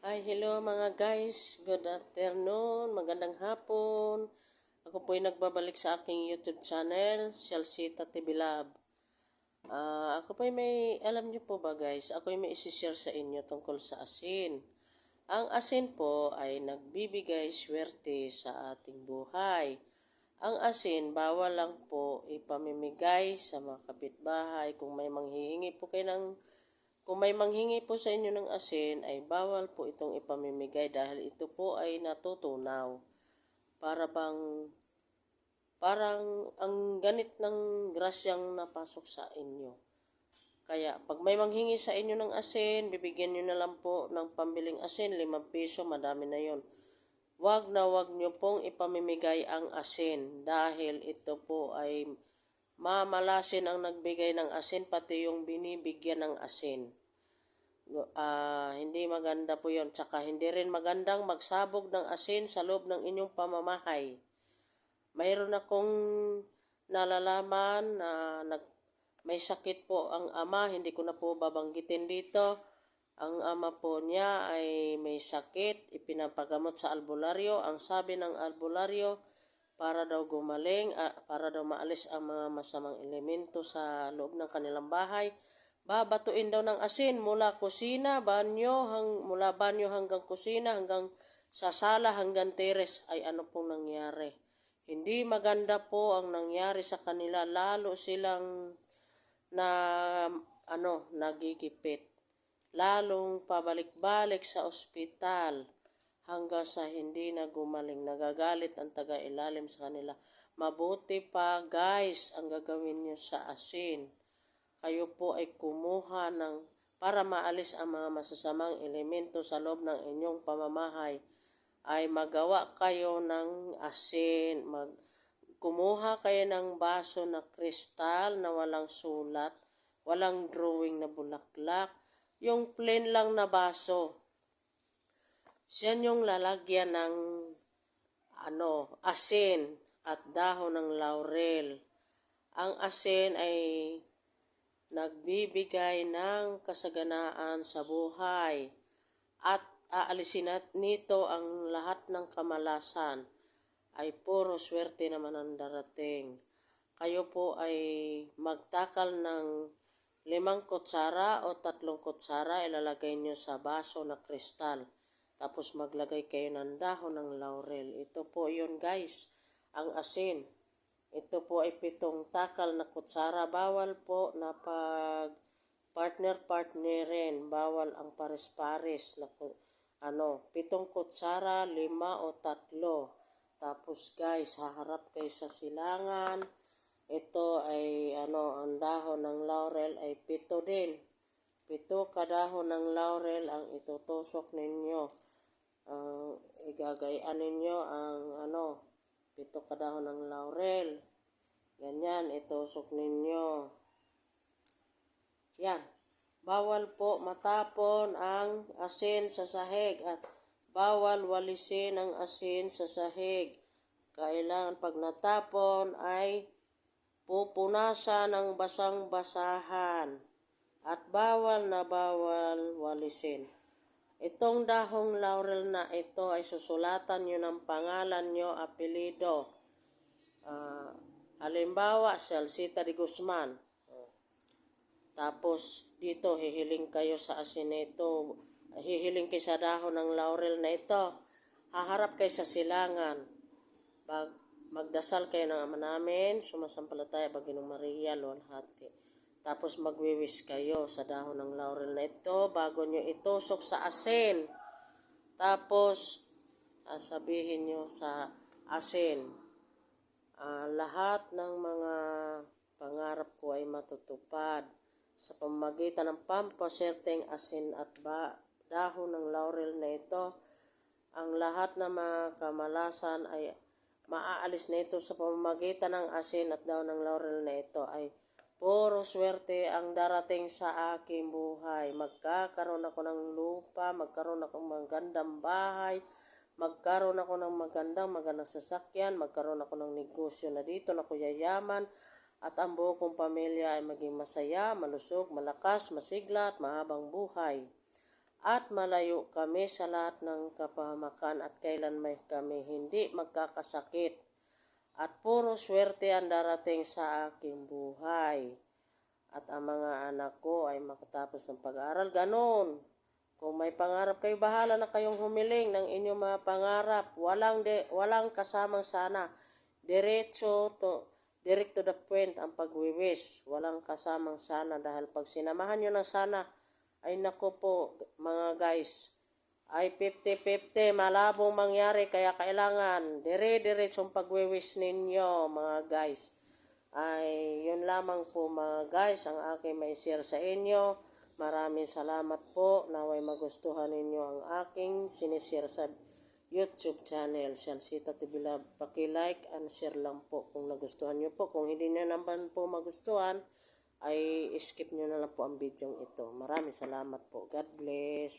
Hi, hello mga guys. Good afternoon, magandang hapon. Ako po ay nagbabalik sa aking YouTube channel, Shalsita TV Lab. Ako po ay alam niyo po ba guys, ako ay may isi-share sa inyo tungkol sa asin. Ang asin po ay nagbibigay swerte sa ating buhay. Ang asin, bawal lang po ipamimigay sa mga kapitbahay. Kung may manghingi po sa inyo ng asin, ay bawal po itong ipamimigay dahil ito po ay natutunaw. Parang ang ganit ng grasyang napasok sa inyo. Kaya pag may manghingi sa inyo ng asin, bibigyan nyo na lang po ng pambiling asin, 5 piso, madami na yon. Wag na wag nyo pong ipamimigay ang asin dahil ito po ay mamalasin ang nagbigay ng asin pati yung binibigyan ng asin. Hindi maganda po yon. Tsaka hindi rin magandang magsabog ng asin sa loob ng inyong pamamahay. Mayroon akong nalalaman na may sakit po ang ama, hindi ko na po babanggitin dito. Ang ama po niya ay may sakit, ipinapagamot sa albularyo. Ang sabi ng albularyo, para daw gumaling, para daw maalis ang mga masamang elemento sa loob ng kanilang bahay, babatuin daw ng asin mula banyo hanggang kusina, hanggang sa sala, hanggang teres. Ay ano pong nangyari? Hindi maganda po ang nangyari sa kanila, lalo silang na nagigipit. Lalong pabalik-balik sa ospital hanggang sa hindi na gumaling. Nagagalit ang taga-ilalim sa kanila. Mabuti pa guys ang gagawin nyo sa asin. Kayo po ay kumuha para maalis ang mga masasamang elemento sa loob ng inyong pamamahay, ay magawa kayo ng asin. Kumuha kayo ng baso na kristal na walang sulat, walang drawing na bulaklak, yung plain lang na baso. Yan yung lalagyan ng asin at dahon ng laurel. Ang asin ay nagbibigay ng kasaganaan sa buhay at aalisin nito ang lahat ng kamalasan. Ay puro swerte naman ang darating. Kayo po ay magtakal ng 5 kutsara o 3 kutsara, ilalagay nyo sa baso na kristal. Tapos maglagay kayo ng dahon ng laurel. Ito po yun guys, ang asin. Ito po ay 7 takal na kutsara. Bawal po na pag partner-partnerin. Bawal ang pares-pares na 7 kutsara, 5 o 3. Tapos guys, haharap kayo sa silangan. Ito ay ang dahon ng laurel ay 7 din. 7 kadahon ng laurel ang itutusok ninyo. Igagayan ninyo ang 7 kadahon ng laurel. Ganyan, itusok ninyo. Yan. Bawal po matapon ang asin sa sahig at bawal walisin ang asin sa sahig. Kailangan pag natapon ay pupunasan ng basang-basahan at bawal na bawal walisin. Itong dahong laurel na ito ay susulatan nyo ng pangalan nyo, apelido. Halimbawa, Shalsita de Guzman. Tapos dito hihiling kayo sa asin na ito, hihiling kayo sa dahon ng laurel na ito. Haharap kayo sa silangan. Magdasal kayo ng Ama namin, sumasampalataya Baginong Maria, luwalhati. Tapos magwiwis kayo sa dahon ng laurel na ito bago nyo itusok sa asin. Tapos sabihin nyo sa asin, lahat ng mga pangarap ko ay matutupad sa pamamagitan ng pampaserteng asin at dahon ng laurel na ito. Ang lahat ng mga kamalasan ay maaalis na ito sa pamamagitan ng asin at dahon ng laurel na ito. Ay puro swerte ang darating sa aking buhay. Magkakaroon ako ng lupa, magkaroon ako ng magandang bahay, magkaroon ako ng magandang sasakyan, magkaroon ako ng negosyo na dito na ko yayaman, at ang buong kong pamilya ay maging masaya, malusog, malakas, masigla at mahabang buhay. at malayo kami sa lahat ng kapahamakan at kailan may kami hindi magkakasakit. At puro swerte ang darating sa aking buhay. At ang mga anak ko ay makatapos ng pag-aaral. Ganon. Kung may pangarap kayo, bahala na kayong humiling ng inyong mga pangarap. Walang kasamang sana. Direct to the point ang pagwiwish. Walang kasamang sana dahil pag sinamahan nyo ng sana, ay nako po mga guys, ay 50-50, malabong mangyari. Kaya kailangan dire-diretsong pagwiwish ninyo mga guys. Ay yun lamang po mga guys ang aking may share sa inyo. Maraming salamat po. Naway magustuhan ninyo ang aking sinishare sa YouTube channel, Shalsita TV Love. Paki-like and share lang po kung nagustuhan nyo po. Kung hindi nyo naman po magustuhan, ay skip nyo na lang po ang video ito. Maraming salamat po. God bless.